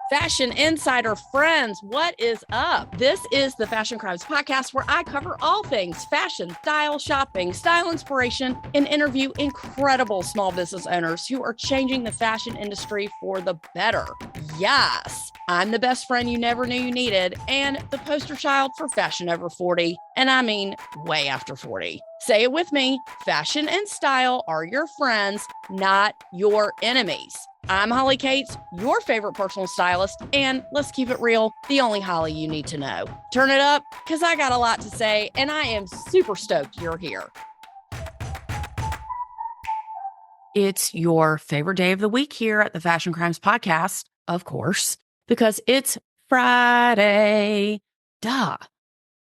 Fashion Insider friends, what is up? This is the Fashion Crimes podcast where I cover all things fashion, style, shopping, style inspiration, and interview incredible small business owners who are changing the fashion industry for the better. Yes, I'm the best friend you never knew you needed and the poster child for fashion over 40, and I mean way after 40. Say it with me, fashion and style are your friends, not your enemies. I'm Holly Katz, your favorite personal stylist, and let's keep it real, the only Holly you need to know. Turn it up, because I got a lot to say, and I am super stoked you're here. It's your favorite day of the week here at the Fashion Crimes podcast, of course, because it's Friday. Duh.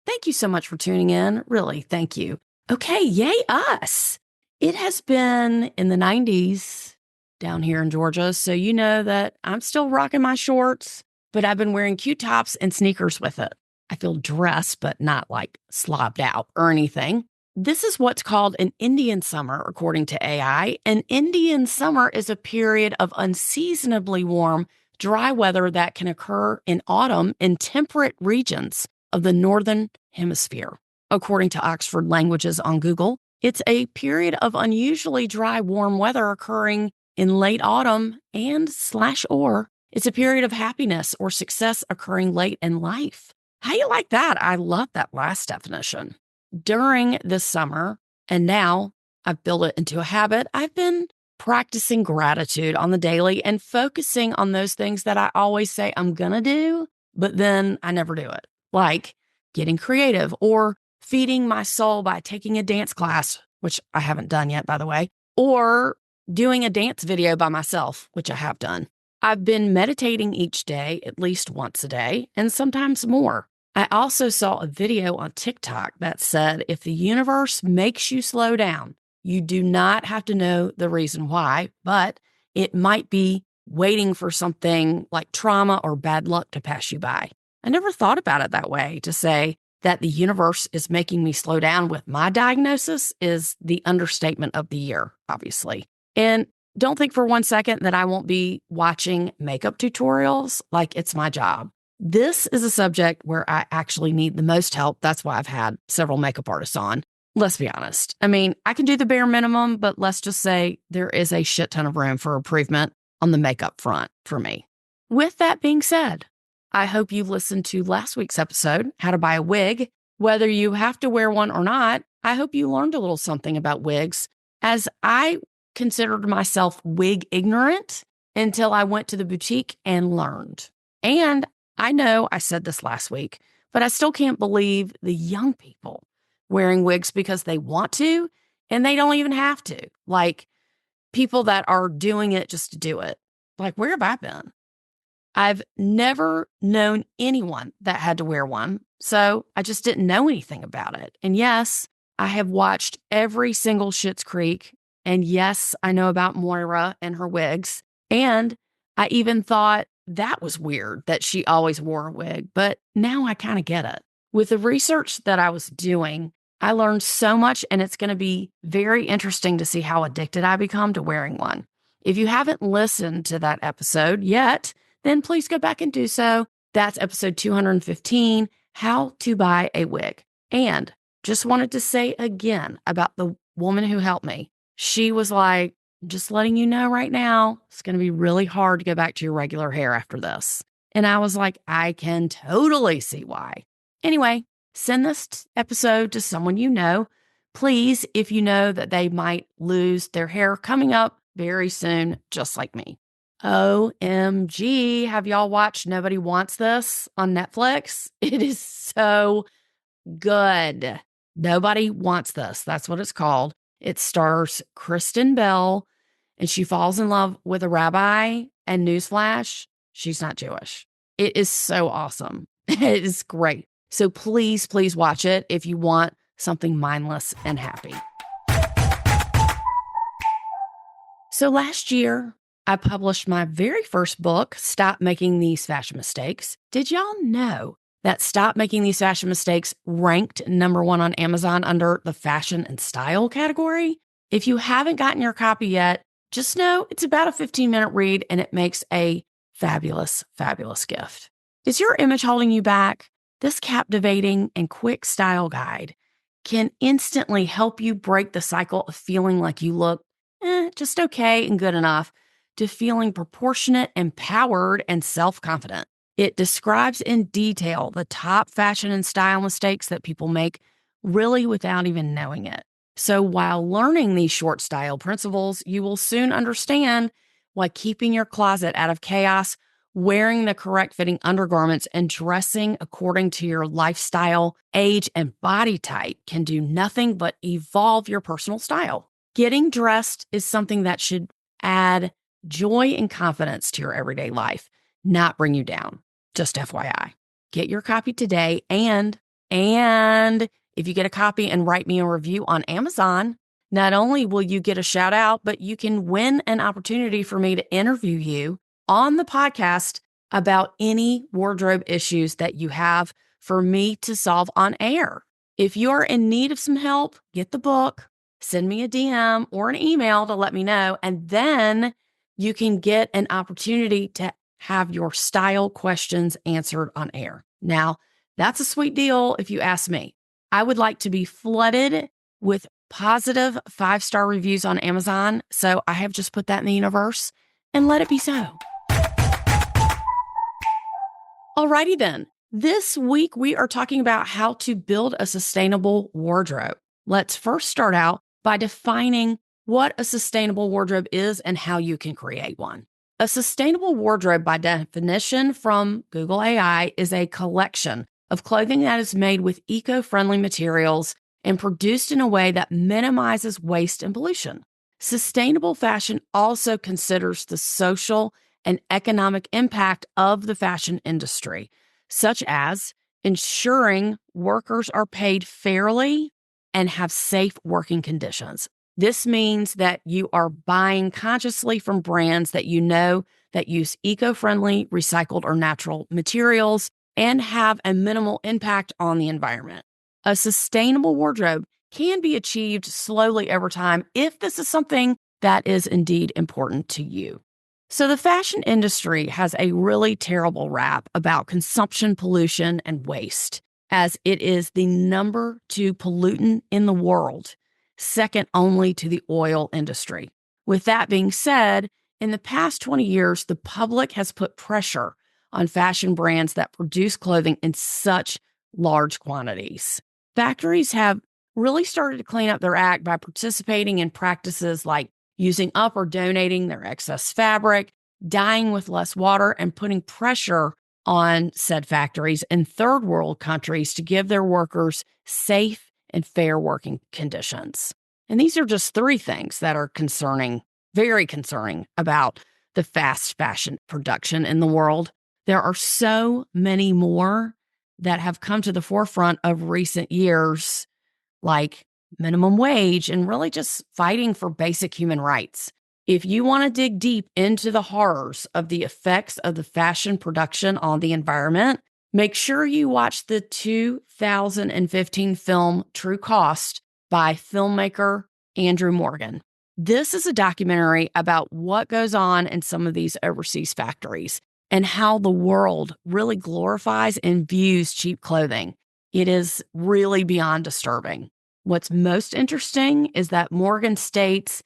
Thank you so much for tuning in. Really, thank you. Okay, yay us. It has been in the 90s down here in Georgia, so you know that I'm still rocking my shorts, but I've been wearing cute tops and sneakers with it. I feel dressed, but not like slobbed out or anything. This is what's called an Indian summer, according to AI. An Indian summer is a period of unseasonably warm, dry weather that can occur in autumn in temperate regions of the northern hemisphere. According to Oxford Languages on Google, it's a period of unusually dry, warm weather occurring in late autumn or it's a period of happiness or success occurring late in life. How you like that? I love that last definition. During this summer, and now I've built it into a habit, I've been practicing gratitude on the daily and focusing on those things that I always say I'm going to do, but then I never do it. Like getting creative or feeding my soul by taking a dance class, which I haven't done yet, by the way, or doing a dance video by myself, which I have done. I've been meditating each day, at least once a day, and sometimes more. I also saw a video on TikTok that said, if the universe makes you slow down, you do not have to know the reason why, but it might be waiting for something like trauma or bad luck to pass you by. I never thought about it that way, to say that the universe is making me slow down with my diagnosis is the understatement of the year, obviously. And don't think for one second that I won't be watching makeup tutorials like it's my job. This is a subject where I actually need the most help. That's why I've had several makeup artists on. Let's be honest. I mean, I can do the bare minimum, but let's just say there is a shit ton of room for improvement on the makeup front for me. With that being said, I hope you listened to last week's episode, How to Buy a Wig. Whether you have to wear one or not, I hope you learned a little something about wigs, as I considered myself wig ignorant until I went to the boutique and learned. And I know I said this last week, but I still can't believe the young people wearing wigs because they want to and they don't even have to. Like people that are doing it just to do it. Like, where have I been? I've never known anyone that had to wear one, so I just didn't know anything about it. And yes, I have watched every single Schitt's Creek. And yes, I know about Moira and her wigs. And I even thought that was weird that she always wore a wig. But now I kind of get it. With the research that I was doing, I learned so much, and it's going to be very interesting to see how addicted I become to wearing one. If you haven't listened to that episode yet, then please go back and do so. That's episode 215, How to Buy a Wig. And just wanted to say again about the woman who helped me. She was like, just letting you know right now, it's going to be really hard to go back to your regular hair after this. And I was like, I can totally see why. Anyway, send this episode to someone you know. Please, if you know that they might lose their hair coming up very soon, just like me. OMG, have y'all watched Nobody Wants This on Netflix? It is so good. Nobody Wants This. That's what it's called. It stars Kristen Bell, and she falls in love with a rabbi, and newsflash, she's not Jewish. It is so awesome. It is great. So please, please watch it if you want something mindless and happy. So last year, I published my very first book, Stop Making These Fashion Mistakes. Did y'all know that Stop Making These Fashion Mistakes ranked #1 on Amazon under the fashion and style category? If you haven't gotten your copy yet, just know it's about a 15-minute read, and it makes a fabulous, fabulous gift. Is your image holding you back? This captivating and quick style guide can instantly help you break the cycle of feeling like you look just okay and good enough to feeling proportionate, empowered, and self-confident. It describes in detail the top fashion and style mistakes that people make really without even knowing it. So while learning these short style principles, you will soon understand why keeping your closet out of chaos, wearing the correct fitting undergarments, and dressing according to your lifestyle, age, and body type can do nothing but evolve your personal style. Getting dressed is something that should add joy and confidence to your everyday life, not bring you down. Just FYI. Get your copy today, and if you get a copy and write me a review on Amazon, not only will you get a shout out, but you can win an opportunity for me to interview you on the podcast about any wardrobe issues that you have for me to solve on air. If you're in need of some help, get the book, send me a DM or an email to let me know, and then you can get an opportunity to have your style questions answered on air. Now, that's a sweet deal if you ask me. I would like to be flooded with positive 5-star reviews on Amazon, so I have just put that in the universe, and let it be so. Alrighty then. This week we are talking about how to build a sustainable wardrobe. Let's first start out by defining what a sustainable wardrobe is and how you can create one. A sustainable wardrobe, by definition from Google AI, is a collection of clothing that is made with eco-friendly materials and produced in a way that minimizes waste and pollution. Sustainable fashion also considers the social and economic impact of the fashion industry, such as ensuring workers are paid fairly and have safe working conditions. This means that you are buying consciously from brands that you know that use eco-friendly, recycled, or natural materials and have a minimal impact on the environment. A sustainable wardrobe can be achieved slowly over time if this is something that is indeed important to you. So the fashion industry has a really terrible rap about consumption, pollution, and waste, as it is the number 2 pollutant in the world, second only to the oil industry. With that being said, in the past 20 years, the public has put pressure on fashion brands that produce clothing in such large quantities. Factories have really started to clean up their act by participating in practices like using up or donating their excess fabric, dyeing with less water, and putting pressure on said factories in third world countries to give their workers safe and fair working conditions. And these are just 3 things that are concerning, very concerning about the fast fashion production in the world. There are so many more that have come to the forefront of recent years, like minimum wage and really just fighting for basic human rights. If you want to dig deep into the horrors of the effects of the fashion production on the environment, make sure you watch the 2015 film True Cost by filmmaker Andrew Morgan. This is a documentary about what goes on in some of these overseas factories and how the world really glorifies and views cheap clothing. It is really beyond disturbing. What's most interesting is that Morgan states,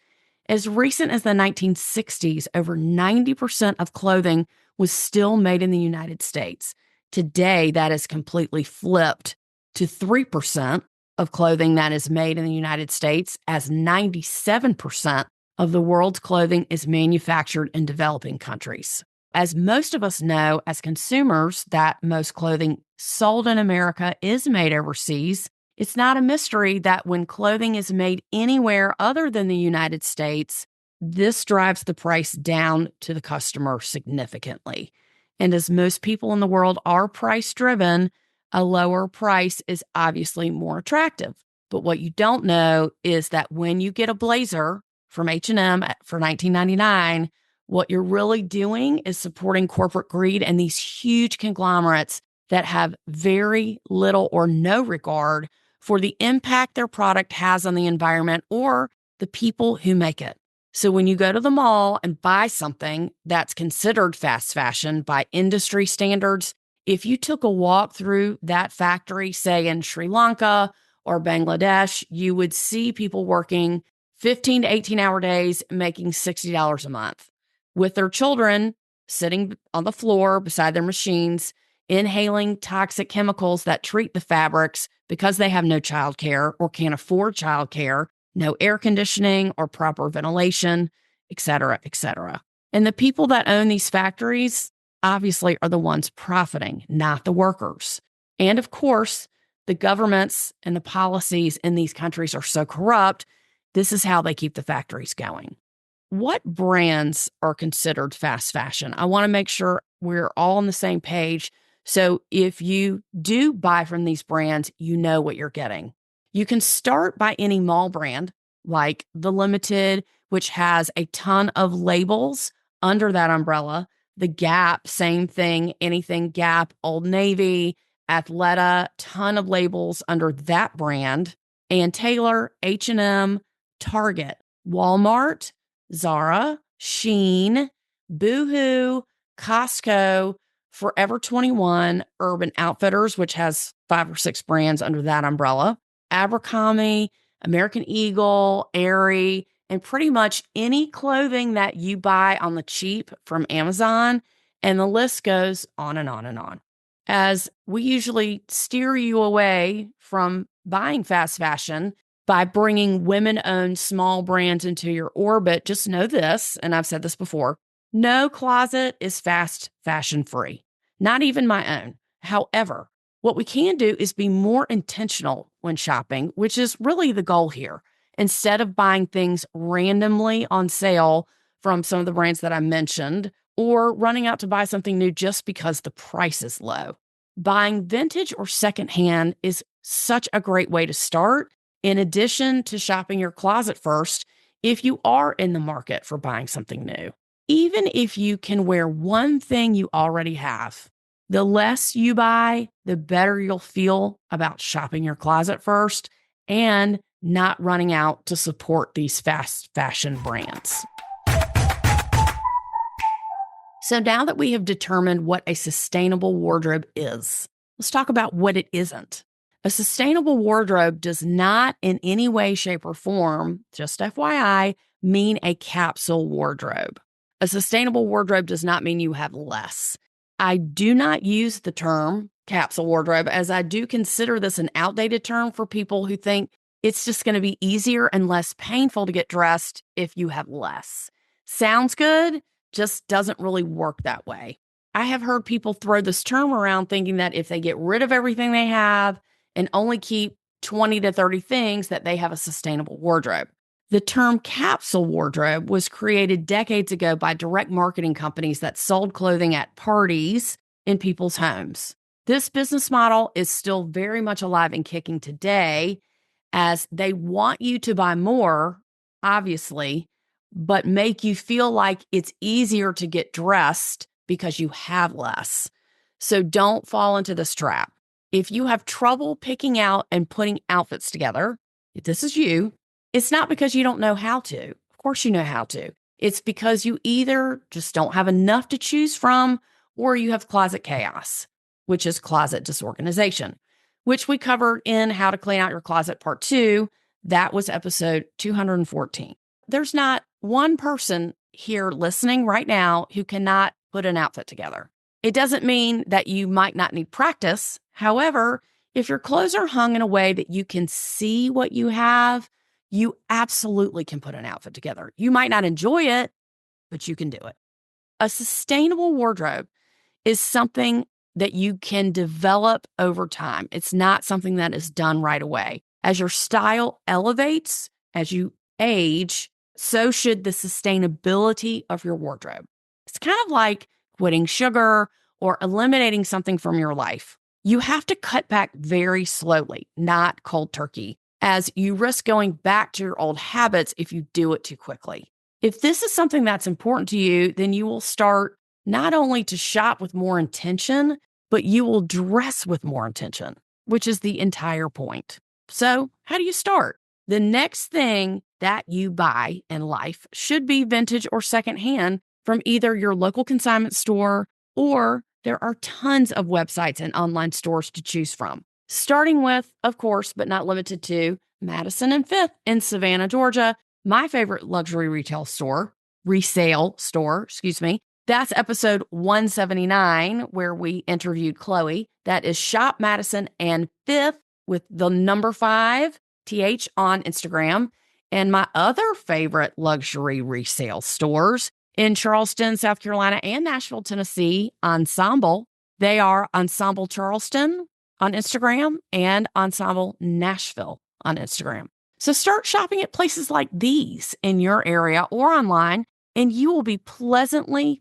as recent as the 1960s, over 90% of clothing was still made in the United States. Today, that is completely flipped to 3% of clothing that is made in the United States, as 97% of the world's clothing is manufactured in developing countries. As most of us know as consumers that most clothing sold in America is made overseas, it's not a mystery that when clothing is made anywhere other than the United States, this drives the price down to the customer significantly. And as most people in the world are price-driven, a lower price is obviously more attractive. But what you don't know is that when you get a blazer from H&M for $19.99, what you're really doing is supporting corporate greed and these huge conglomerates that have very little or no regard for the impact their product has on the environment or the people who make it. So when you go to the mall and buy something that's considered fast fashion by industry standards, if you took a walk through that factory, say in Sri Lanka or Bangladesh, you would see people working 15 to 18-hour days, making $60 a month with their children sitting on the floor beside their machines, inhaling toxic chemicals that treat the fabrics because they have no childcare or can't afford childcare, no air conditioning or proper ventilation, et cetera, et cetera. And the people that own these factories obviously are the ones profiting, not the workers. And of course, the governments and the policies in these countries are so corrupt, this is how they keep the factories going. What brands are considered fast fashion? I want to make sure we're all on the same page. So if you do buy from these brands, you know what you're getting. You can start by any mall brand like The Limited, which has a ton of labels under that umbrella. The Gap, same thing, anything Gap, Old Navy, Athleta, ton of labels under that brand. Ann Taylor, H&M, Target, Walmart, Zara, Shein, Boohoo, Costco, Forever 21, Urban Outfitters, which has 5 or 6 brands under that umbrella, Abercrombie, American Eagle, Aerie, and pretty much any clothing that you buy on the cheap from Amazon. And the list goes on and on and on. As we usually steer you away from buying fast fashion by bringing women-owned small brands into your orbit, just know this, and I've said this before, no closet is fast fashion free, not even my own. However, what we can do is be more intentional when shopping, which is really the goal here. Instead of buying things randomly on sale from some of the brands that I mentioned, or running out to buy something new just because the price is low. Buying vintage or secondhand is such a great way to start, in addition to shopping your closet first if you are in the market for buying something new. Even if you can wear one thing you already have, the less you buy, the better you'll feel about shopping your closet first and not running out to support these fast fashion brands. So now that we have determined what a sustainable wardrobe is, let's talk about what it isn't. A sustainable wardrobe does not in any way, shape, or form, just FYI, mean a capsule wardrobe. A sustainable wardrobe does not mean you have less. I do not use the term capsule wardrobe, as I do consider this an outdated term for people who think it's just going to be easier and less painful to get dressed if you have less. Sounds good, just doesn't really work that way. I have heard people throw this term around thinking that if they get rid of everything they have and only keep 20 to 30 things, that they have a sustainable wardrobe. The term capsule wardrobe was created decades ago by direct marketing companies that sold clothing at parties in people's homes. This business model is still very much alive and kicking today, as they want you to buy more, obviously, but make you feel like it's easier to get dressed because you have less. So don't fall into this trap. If you have trouble picking out and putting outfits together, if this is you, it's not because you don't know how to. Of course you know how to. It's because you either just don't have enough to choose from, or you have closet chaos, which is closet disorganization, which we covered in How to Clean Out Your Closet Part 2. That was episode 214. There's not one person here listening right now who cannot put an outfit together. It doesn't mean that you might not need practice. However, if your clothes are hung in a way that you can see what you have, you absolutely can put an outfit together. You might not enjoy it, but you can do it. A sustainable wardrobe is something that you can develop over time. It's not something that is done right away. As your style elevates, as you age, so should the sustainability of your wardrobe. It's kind of like quitting sugar or eliminating something from your life. You have to cut back very slowly, not cold turkey, as you risk going back to your old habits if you do it too quickly. If this is something that's important to you, then you will start not only to shop with more intention, but you will dress with more intention, which is the entire point. So how do you start? The next thing that you buy in life should be vintage or secondhand from either your local consignment store, or there are tons of websites and online stores to choose from. Starting with, of course, but not limited to, Madison and Fifth in Savannah, Georgia, my favorite luxury resale store, That's episode 179, where we interviewed Chloe. That is Shop Madison and Fifth with the number 5, TH on Instagram. And my other favorite luxury resale stores in Charleston, South Carolina, and Nashville, Tennessee, Ensemble. They are Ensemble Charleston on Instagram and Ensemble Nashville on Instagram. So start shopping at places like these in your area or online, and you will be pleasantly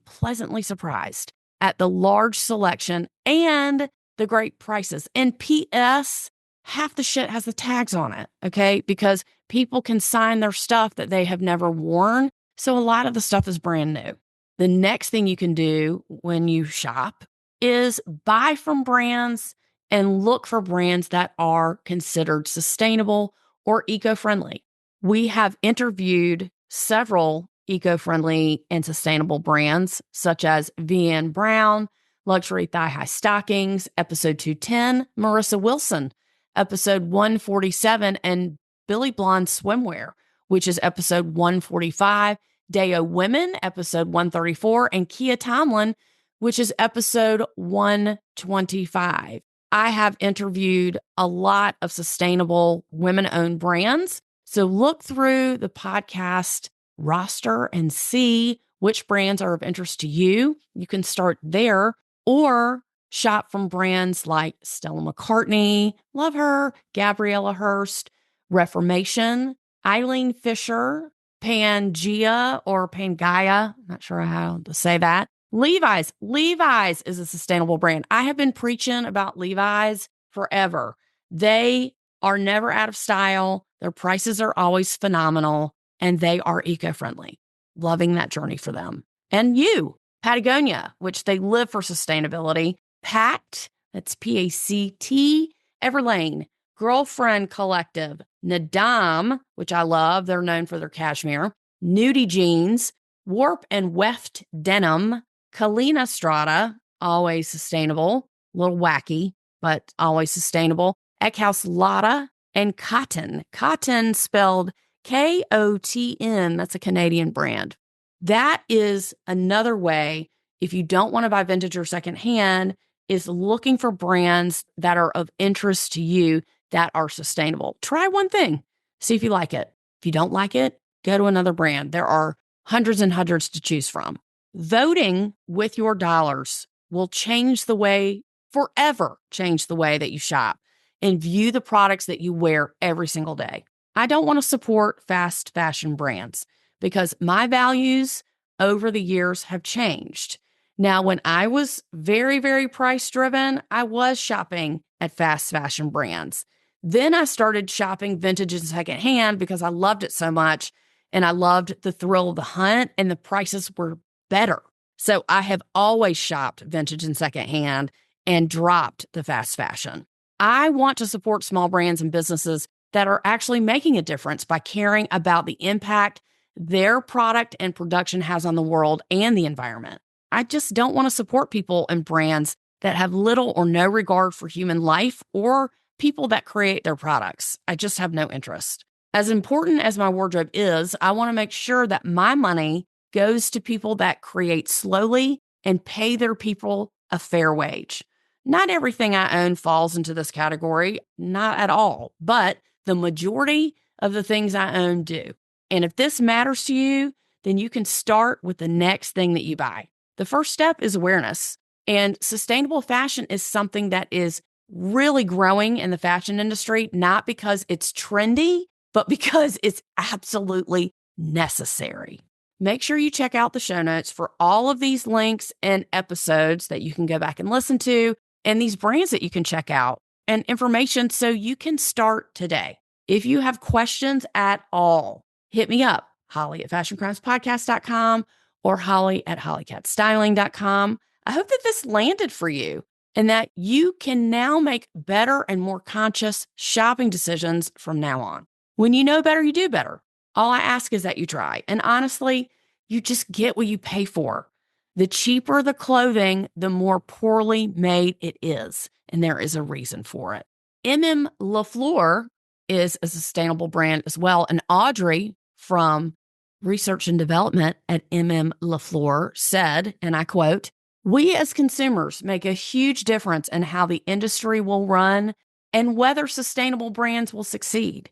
surprised at the large selection and the great prices. And P.S., half the shit has the tags on it, okay? Because people can sign their stuff that they have never worn. So a lot of the stuff is brand new. The next thing you can do when you shop is buy from brands and look for brands that are considered sustainable or eco-friendly. We have interviewed several eco-friendly and sustainable brands, such as VN Brown, Luxury Thigh-High Stockings, episode 210, Marissa Wilson, episode 147, and Billy Blonde Swimwear, which is episode 145, Deo Women, episode 134, and Kia Tomlin, which is episode 125. I have interviewed a lot of sustainable women-owned brands, so look through the podcast roster and see which brands are of interest to you. You can start there or shop from brands like Stella McCartney, love her, Gabriella Hearst, Reformation, Eileen Fisher, Pangea or Pangaea, not sure how to say that. Levi's. Levi's is a sustainable brand. I have been preaching about Levi's forever. They are never out of style. Their prices are always phenomenal, and they are eco-friendly. Loving that journey for them. And you, Patagonia, which they live for sustainability. Pact, that's P-A-C-T, Everlane, Girlfriend Collective, Nadam, which I love. They're known for their cashmere. Nudie Jeans, Warp and Weft Denim, Kalina Strata, always sustainable, a little wacky, but always sustainable. Eckhouse Lotta, and Cotton. Cotton spelled K-O-T-N. That's a Canadian brand. That is another way, if you don't want to buy vintage or secondhand, is looking for brands that are of interest to you that are sustainable. Try one thing. See if you like it. If you don't like it, go to another brand. There are hundreds and hundreds to choose from. Voting with your dollars will forever change the way that you shop and view the products that you wear every single day. I don't want to support fast fashion brands because my values over the years have changed. Now, when I was very, very price driven, I was shopping at fast fashion brands. Then I started shopping vintage and secondhand because I loved it so much and I loved the thrill of the hunt and the prices were better. So I have always shopped vintage and secondhand and dropped the fast fashion. I want to support small brands and businesses that are actually making a difference by caring about the impact their product and production has on the world and the environment. I just don't want to support people and brands that have little or no regard for human life or people that create their products. I just have no interest. As important as my wardrobe is, I want to make sure that my money goes to people that create slowly and pay their people a fair wage. Not everything I own falls into this category, not at all, but the majority of the things I own do. And if this matters to you, then you can start with the next thing that you buy. The first step is awareness. And sustainable fashion is something that is really growing in the fashion industry, not because it's trendy, but because it's absolutely necessary. Make sure you check out the show notes for all of these links and episodes that you can go back and listen to, and these brands that you can check out and information so you can start today. If you have questions at all, hit me up, holly@fashioncrimespodcast.com or holly@hollycatstyling.com. I hope that this landed for you and that you can now make better and more conscious shopping decisions from now on. When you know better, you do better. All I ask is that you try. And honestly, you just get what you pay for. The cheaper the clothing, the more poorly made it is. And there is a reason for it. MM LaFleur is a sustainable brand as well. And Audrey from Research and Development at MM LaFleur said, and I quote, "We as consumers make a huge difference in how the industry will run and whether sustainable brands will succeed.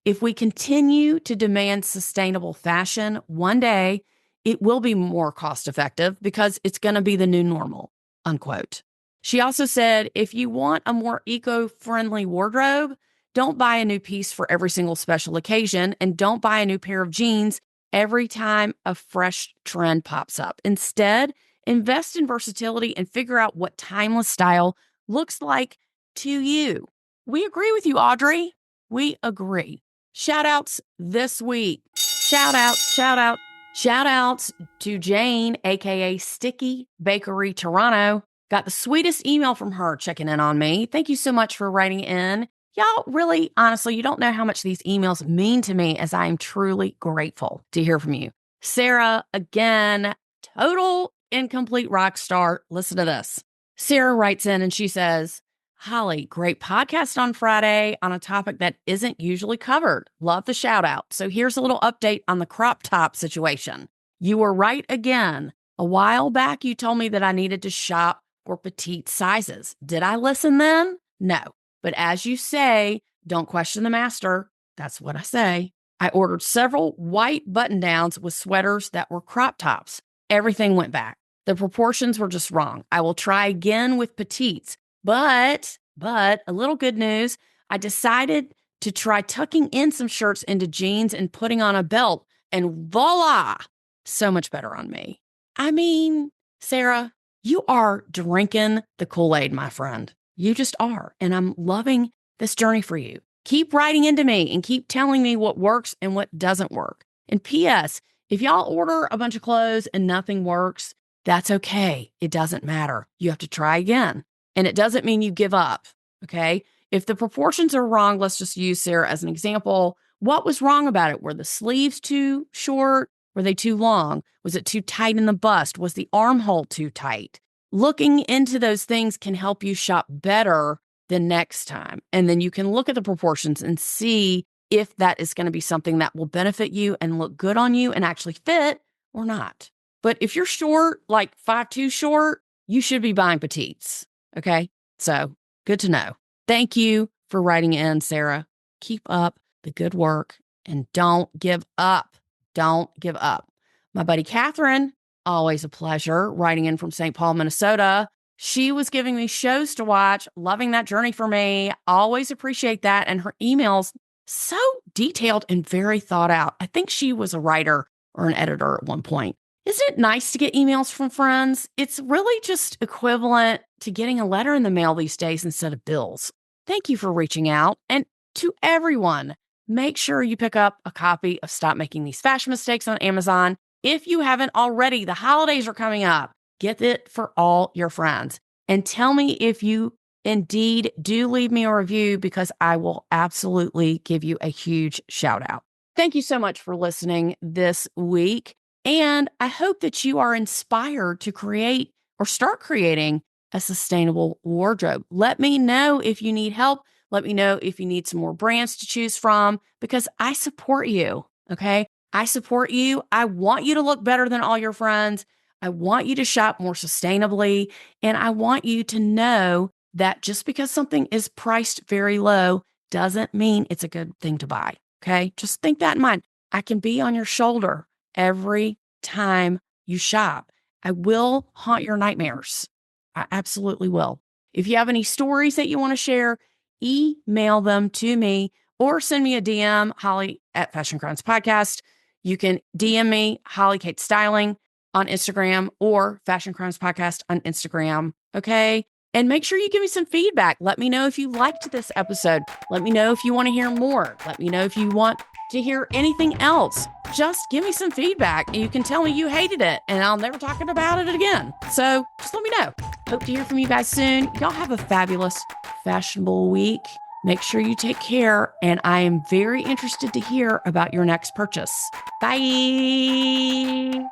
If we continue to demand sustainable fashion, one day it will be more cost effective because it's going to be the new normal," unquote. She also said, if you want a more eco-friendly wardrobe, don't buy a new piece for every single special occasion and don't buy a new pair of jeans every time a fresh trend pops up. Instead, invest in versatility and figure out what timeless style looks like to you. We agree with you, Audrey. We agree. Shout outs this week. Shout outs to Jane, aka Sticky Bakery Toronto. Got the sweetest email from her checking in on me. Thank you so much for writing in. Y'all, really, honestly, you don't know how much these emails mean to me, as I am truly grateful to hear from you. Sarah, again, total incomplete rock star. Listen to this. Sarah writes in and she says, "Holly, great podcast on Friday on a topic that isn't usually covered. Love the shout out. So here's a little update on the crop top situation. You were right again. A while back, you told me that I needed to shop for petite sizes. Did I listen then? No. But as you say, don't question the master. That's what I say. I ordered several white button downs with sweaters that were crop tops. Everything went back. The proportions were just wrong. I will try again with petites. But a little good news, I decided to try tucking in some shirts into jeans and putting on a belt, and voila, so much better on me." I mean, Sarah, you are drinking the Kool-Aid, my friend. You just are. And I'm loving this journey for you. Keep writing into me and keep telling me what works and what doesn't work. And P.S., if y'all order a bunch of clothes and nothing works, that's okay. It doesn't matter. You have to try again. And it doesn't mean you give up, okay? If the proportions are wrong, let's just use Sarah as an example. What was wrong about it? Were the sleeves too short? Were they too long? Was it too tight in the bust? Was the armhole too tight? Looking into those things can help you shop better the next time. And then you can look at the proportions and see if that is going to be something that will benefit you and look good on you and actually fit or not. But if you're short, like 5'2" short, you should be buying petites. Okay, so good to know. Thank you for writing in, Sarah. Keep up the good work and don't give up. Don't give up. My buddy Catherine, always a pleasure, writing in from St. Paul, Minnesota. She was giving me shows to watch, loving that journey for me. Always appreciate that. And her emails, so detailed and very thought out. I think she was a writer or an editor at one point. Isn't it nice to get emails from friends? It's really just equivalent to getting a letter in the mail these days instead of bills. Thank you for reaching out. And to everyone, make sure you pick up a copy of Stop Making These Fashion Mistakes on Amazon. If you haven't already, the holidays are coming up. Get it for all your friends. And tell me if you indeed do leave me a review, because I will absolutely give you a huge shout out. Thank you so much for listening this week. And I hope that you are inspired to create or start creating a sustainable wardrobe. Let me know if you need help. Let me know if you need some more brands to choose from, because I support you, okay? I support you. I want you to look better than all your friends. I want you to shop more sustainably. And I want you to know that just because something is priced very low doesn't mean it's a good thing to buy, okay? Just think that in mind. I can be on your shoulder every time you shop. I will haunt your nightmares. I absolutely will. If you have any stories that you want to share, email them to me or send me a DM, Holly at Fashion Crimes Podcast. You can DM me, Holly Kate Styling on Instagram or Fashion Crimes Podcast on Instagram. Okay. And make sure you give me some feedback. Let me know if you liked this episode. Let me know if you want to hear more. Let me know if you want to hear anything else. Just give me some feedback and you can tell me you hated it and I'll never talk about it again. So just let me know. Hope to hear from you guys soon. Y'all have a fabulous, fashionable week. Make sure you take care, and I am very interested to hear about your next purchase. Bye.